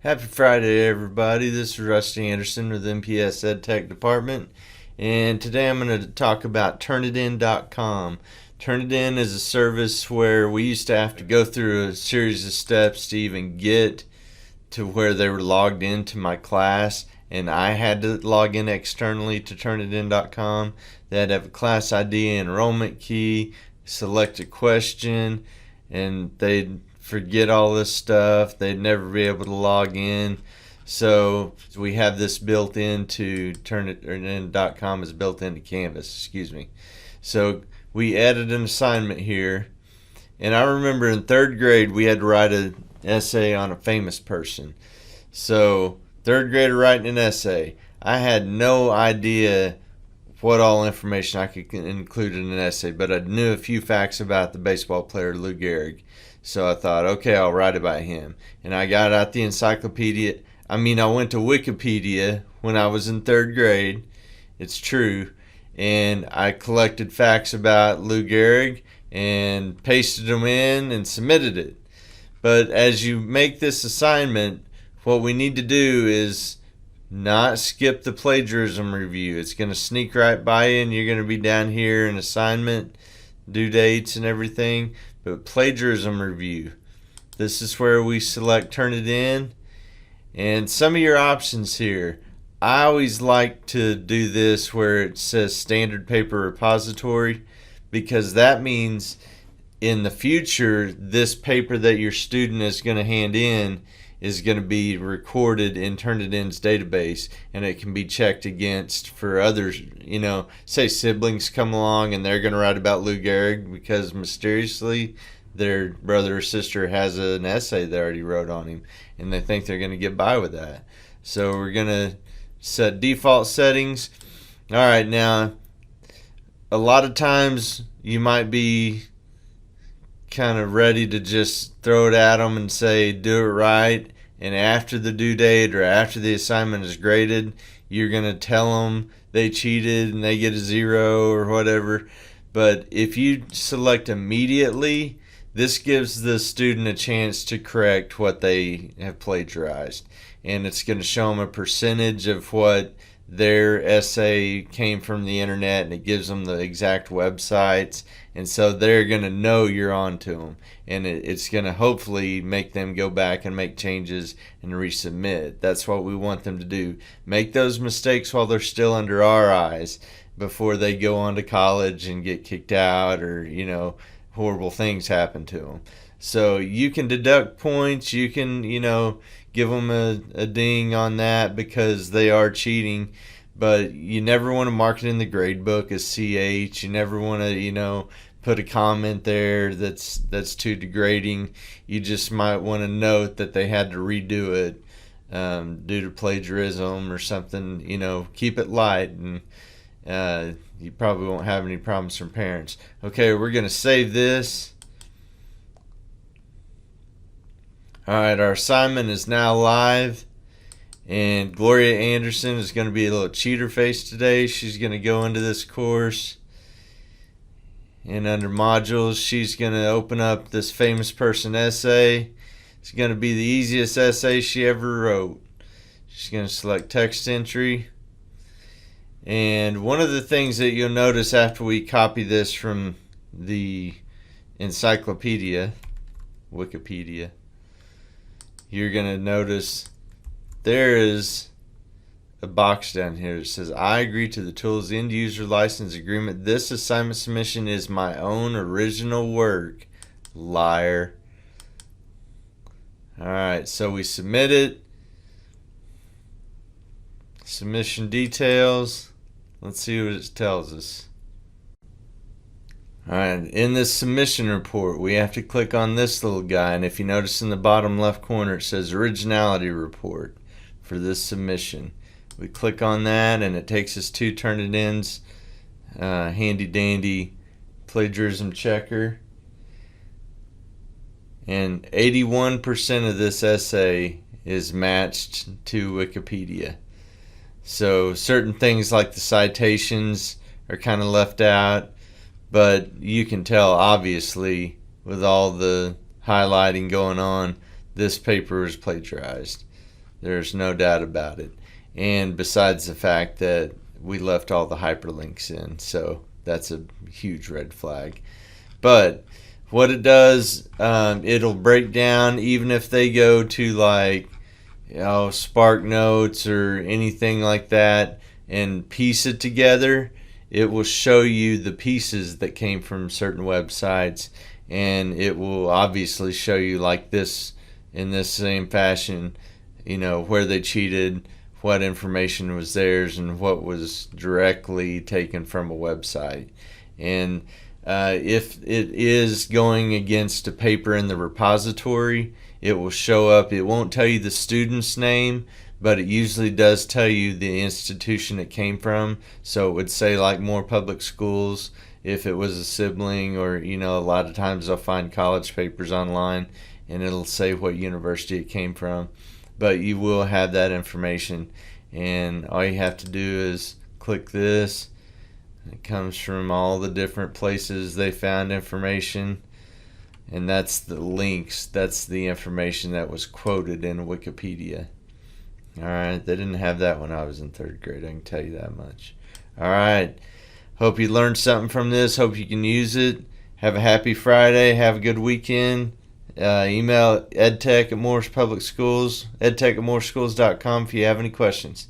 Happy Friday, everybody. This is Rusty Anderson with MPS EdTech Department, and today I'm going to talk about Turnitin.com. Turnitin is a service where we used to have to go through a series of steps to even get to where they were logged into my class, and I had to log in externally to Turnitin.com. They had to have a class ID, enrollment key, select a question, and they'd forget all this stuff. They'd never be able to log in. So we have this built into Turnitin.com is built into Canvas, excuse me. So we added an assignment here, and I remember in third grade we had to write an essay on a famous person. So third grader writing an essay. I had no idea what all information I could include in an essay, but I knew a few facts about the baseball player Lou Gehrig. So I thought, okay, I'll write about him. And I got out the encyclopedia. I went to Wikipedia when I was in third grade. It's true. And I collected facts about Lou Gehrig and pasted them in and submitted it. But as you make this assignment, what we need to do is not skip the plagiarism review. It's going to sneak right by you, and you're going to be down here in assignment, due dates and everything. But plagiarism review, this is where we select Turnitin, and some of your options here. I always like to do this where it says standard paper repository, because that means in the future this paper that your student is going to hand in is going to be recorded in Turnitin's database, and it can be checked against for others. Say siblings come along and they're going to write about Lou Gehrig because mysteriously their brother or sister has an essay they already wrote on him, and they think they're going to get by with that. So we're going to set default settings. All right, now a lot of times you might be kind of ready to just throw it at them and say do it right, and after the due date or after the assignment is graded, you're going to tell them they cheated and they get a 0 or whatever. But if you select immediately, this gives the student a chance to correct what they have plagiarized, and it's going to show them a percentage of what their essay came from the internet, and it gives them the exact websites, and so they're going to know you're on to them, and it's going to hopefully make them go back and make changes and resubmit. That's what we want them to do. Make those mistakes while they're still under our eyes before they go on to college and get kicked out, or horrible things happen to them. So you can deduct points, you can give them a ding on that because they are cheating, but you never want to mark it in the grade book as CH. You never want to put a comment there that's too degrading. You just might want to note that they had to redo it due to plagiarism or something. Keep it light, and you probably won't have any problems from parents. Okay, we're going to save this. Alright, our assignment is now live, and Gloria Anderson is going to be a little cheater face today. She's going to go into this course, and under modules she's going to open up this famous person essay. It's going to be the easiest essay she ever wrote. She's going to select text entry, and one of the things that you'll notice after we copy this from the encyclopedia, Wikipedia, you're going to notice there is a box down here that says, I agree to the tools end user license agreement. This assignment submission is my own original work. Liar. Alright, so we submit it. Submission details. Let's see what it tells us. Alright, in this submission report, we have to click on this little guy, and if you notice in the bottom left corner it says Originality Report for this submission. We click on that, and it takes us to Turnitin's handy dandy plagiarism checker. And 81% of this essay is matched to Wikipedia. So certain things like the citations are kind of left out, but you can tell obviously with all the highlighting going on, this paper is plagiarized. There's no doubt about it. And besides the fact that we left all the hyperlinks in, so that's a huge red flag. But what it does, it'll break down, even if they go to like, Spark Notes or anything like that and piece it together. It will show you the pieces that came from certain websites, and it will obviously show you like this in this same fashion, where they cheated, what information was theirs, and what was directly taken from a website. And if it is going against a paper in the repository, it will show up. It won't tell you the student's name, but it usually does tell you the institution it came from. So it would say like Moore Public Schools if it was a sibling, or a lot of times I'll find college papers online and it'll say what university it came from. But you will have that information, and all you have to do is click this. It comes from all the different places they found information, and that's the links. That's the information that was quoted in Wikipedia. Alright, they didn't have that when I was in 3rd grade, I can tell you that much. Alright, hope you learned something from this. Hope you can use it. Have a happy Friday. Have a good weekend. Email EdTech at Morris Public Schools, edtech@morrisschools.com if you have any questions.